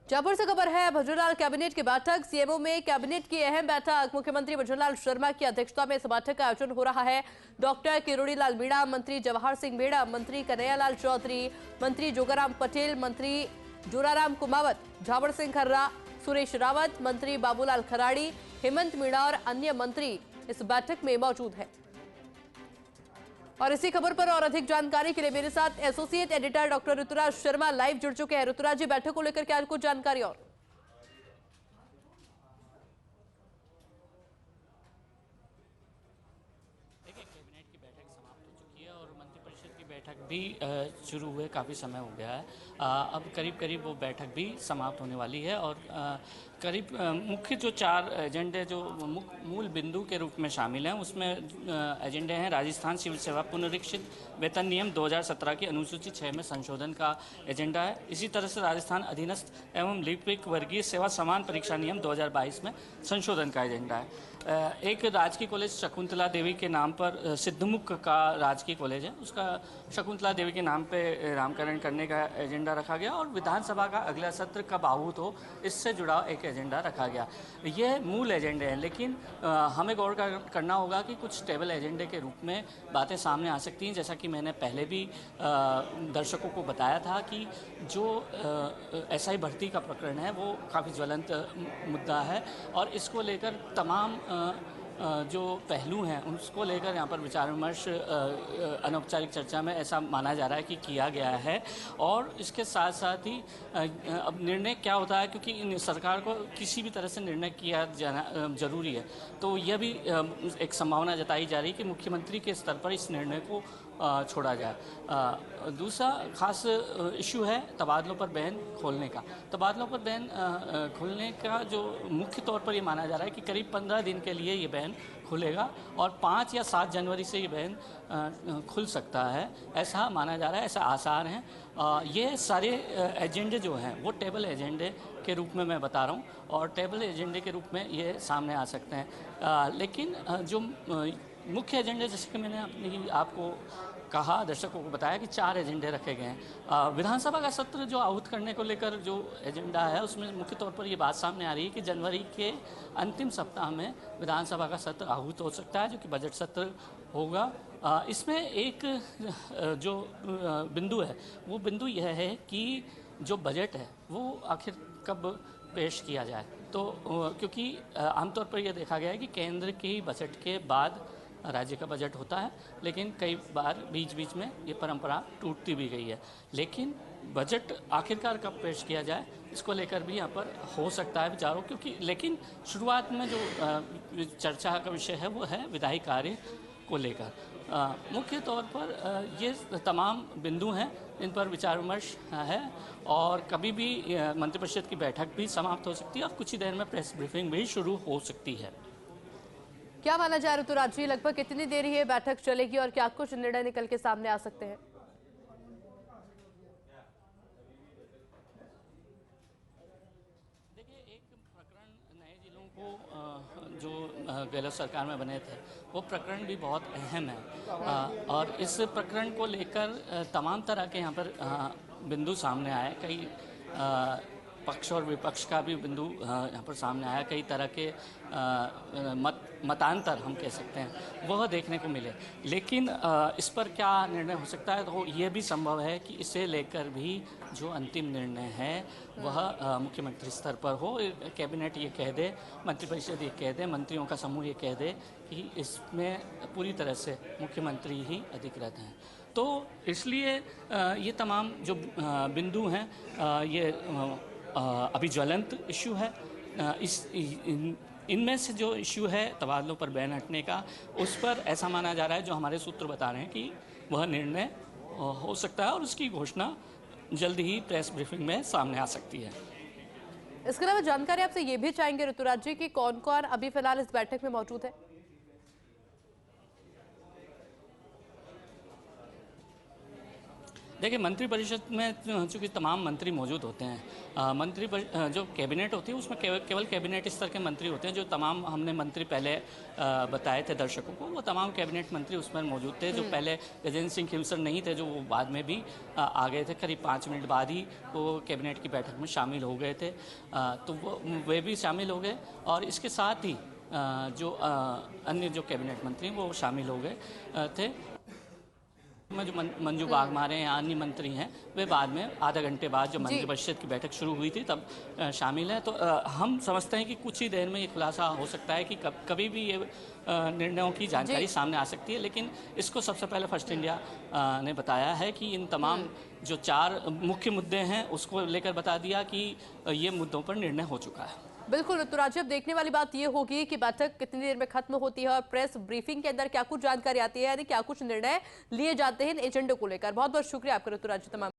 जयपुर से खबर है भजनलाल कैबिनेट की बैठक। सीएमओ में कैबिनेट की अहम बैठक मुख्यमंत्री भजनलाल शर्मा की अध्यक्षता में इस बैठक का आयोजन हो रहा है। डॉक्टर किरोड़ीलाल मीणा, मंत्री जवाहर सिंह मीणा, मंत्री कन्हैयालाल चौधरी, मंत्री जोगाराम पटेल, मंत्री जोराराम कुमावत, झावर सिंह खर्रा, सुरेश रावत, मंत्री बाबूलाल खराड़ी, हेमंत मीणा और अन्य मंत्री इस बैठक में मौजूद है। और इसी खबर पर और अधिक जानकारी के लिए मेरे साथ associate editor doctor Rituraj Sharma live जुड़ चुके हैं। ऋतुराज जी, बैठक को लेकर क्या कुछ जानकारी? और देखिए, कैबिनेट की बैठक समाप्त हो चुकी है और मंत्रिपरिषद की बैठक भी शुरू हुए काफ़ी समय हो गया है। अब करीब करीब वो बैठक भी समाप्त होने वाली है और करीब मुख्य जो 4 एजेंडे जो मूल बिंदु के रूप में शामिल हैं उसमें एजेंडे हैं राजस्थान सिविल सेवा पुनरीक्षित वेतन नियम 2017 की अनुसूची 6 में संशोधन का एजेंडा है। इसी तरह से राजस्थान अधीनस्थ एवं लिपिक वर्गीय सेवा समान परीक्षा नियम 2022 में संशोधन का एजेंडा है। एक राजकीय कॉलेज शकुंतला देवी के नाम पर सिद्धमुख का राजकीय कॉलेज है, उसका शकुंतला देवी के नाम पे नामकरण करने का एजेंडा रखा गया और विधानसभा का अगला सत्र कब आहूत हो इससे जुड़ा एक एजेंडा रखा गया। ये मूल एजेंडे हैं, लेकिन हमें गौर करना होगा कि कुछ टेबल एजेंडे के रूप में बातें सामने आ सकती हैं। जैसा कि मैंने पहले भी दर्शकों को बताया था कि जो एसआई भर्ती का प्रकरण है वो काफ़ी ज्वलंत मुद्दा है और इसको लेकर तमाम जो पहलू हैं उसको लेकर यहाँ पर विचार विमर्श अनौपचारिक चर्चा में ऐसा माना जा रहा है कि किया गया है। और इसके साथ साथ ही अब निर्णय क्या होता है, क्योंकि सरकार को किसी भी तरह से निर्णय किया जाना जरूरी है, तो यह भी एक संभावना जताई जा रही है कि मुख्यमंत्री के स्तर पर इस निर्णय को छोड़ा जाए। दूसरा खास इशू है तबादलों पर बैन खोलने का। तबादलों पर बैन खोलने का जो मुख्य तौर पर ये माना जा रहा है कि करीब 15 दिन के लिए ये बैन खुलेगा और 5 या 7 जनवरी से ये बैन खुल सकता है, ऐसा माना जा रहा है, ऐसा आसार हैं। ये सारे एजेंडे जो हैं वो टेबल एजेंडे के रूप में मैं बता रहा हूँ और टेबल एजेंडे के रूप में ये सामने आ सकते हैं। लेकिन जो मुख्य एजेंडे, जैसे कि मैंने आपको कहा, दर्शकों को बताया कि 4 एजेंडे रखे गए हैं। विधानसभा का सत्र जो आहूत करने को लेकर जो एजेंडा है उसमें मुख्य तौर पर ये बात सामने आ रही है कि जनवरी के अंतिम सप्ताह में विधानसभा का सत्र आहूत हो सकता है, जो कि बजट सत्र होगा। इसमें एक जो बिंदु है वो बिंदु यह है कि जो बजट है वो आखिर कब पेश किया जाए। तो क्योंकि आमतौर पर यह देखा गया है कि केंद्र के बजट के बाद राज्य का बजट होता है, लेकिन कई बार बीच बीच में ये परंपरा टूटती भी गई है। लेकिन बजट आखिरकार कब पेश किया जाए इसको लेकर भी यहाँ पर हो सकता है विचारों, क्योंकि लेकिन शुरुआत में जो चर्चा का विषय है वो है विधायी कार्य को लेकर। मुख्य तौर पर ये तमाम बिंदु हैं इन पर विचार विमर्श है और कभी भी मंत्रिपरिषद की बैठक भी समाप्त हो सकती है और कुछ ही देर में प्रेस ब्रीफिंग भी शुरू हो सकती है। क्या माना जाए ऋतुराज जी, लगभग कितनी देरी है बैठक चलेगी और क्या कुछ निर्णय निकल के सामने आ सकते हैं? देखिए, एक प्रकरण नए जिलों को जो गहलोत सरकार में बने थे वो प्रकरण भी बहुत अहम है और इस प्रकरण को लेकर तमाम तरह के यहाँ पर बिंदु सामने आए। कई पक्ष और विपक्ष का भी बिंदु यहाँ पर सामने आया, कई तरह के मतांतर हम कह सकते हैं वह देखने को मिले। लेकिन इस पर क्या निर्णय हो सकता है, तो ये भी संभव है कि इसे लेकर भी जो अंतिम निर्णय है वह मुख्यमंत्री स्तर पर हो। कैबिनेट ये कह दे, मंत्रिपरिषद ये कह दे, मंत्रियों का समूह ये कह दे कि इसमें पूरी तरह से मुख्यमंत्री ही अधिकृत हैं। तो इसलिए ये तमाम जो बिंदु हैं ये अभी ज्वलंत इशू है। इनमें से जो इशू है तबादलों पर बैन हटने का, उस पर ऐसा माना जा रहा है, जो हमारे सूत्र बता रहे हैं कि वह निर्णय हो सकता है और उसकी घोषणा जल्द ही प्रेस ब्रीफिंग में सामने आ सकती है। इसके अलावा जानकारी आपसे ये भी चाहेंगे ऋतुराज जी कि कौन कौन अभी फिलहाल इस बैठक में मौजूद है? देखिए, मंत्रिपरिषद में चूँकि तमाम मंत्री मौजूद होते हैं, जो कैबिनेट होती है उसमें केवल कैबिनेट स्तर के मंत्री होते हैं। जो तमाम हमने मंत्री पहले बताए थे दर्शकों को, वो तमाम कैबिनेट मंत्री उसमें मौजूद थे। जो पहले गजेंद्र सिंह खिलसर नहीं थे, जो वो बाद में भी आ गए थे, करीब 5 मिनट बाद ही वो कैबिनेट की बैठक में शामिल हो गए थे। तो वे भी शामिल हो गए और इसके साथ ही जो अन्य जो कैबिनेट मंत्री वो शामिल हो गए थे। में जो मंजू बागमारे या अन्य मंत्री हैं, वे बाद में आधा घंटे बाद जो मंत्रिपरिषद की बैठक शुरू हुई थी तब शामिल हैं। तो हम समझते हैं कि कुछ ही देर में ये खुलासा हो सकता है कि कभी भी ये निर्णयों की जानकारी सामने आ सकती है। लेकिन इसको सबसे पहले फर्स्ट इंडिया ने बताया है कि इन तमाम जो 4 मुख्य मुद्दे हैं उसको लेकर बता दिया कि ये मुद्दों पर निर्णय हो चुका है। बिल्कुल ऋतुराज, अब देखने वाली बात ये होगी कि बैठक कितनी देर में खत्म होती है और प्रेस ब्रीफिंग के अंदर क्या कुछ जानकारी आती है, यानी क्या कुछ निर्णय लिए जाते हैं इन एजेंडों को लेकर। बहुत बहुत शुक्रिया आपका ऋतुराज तमाम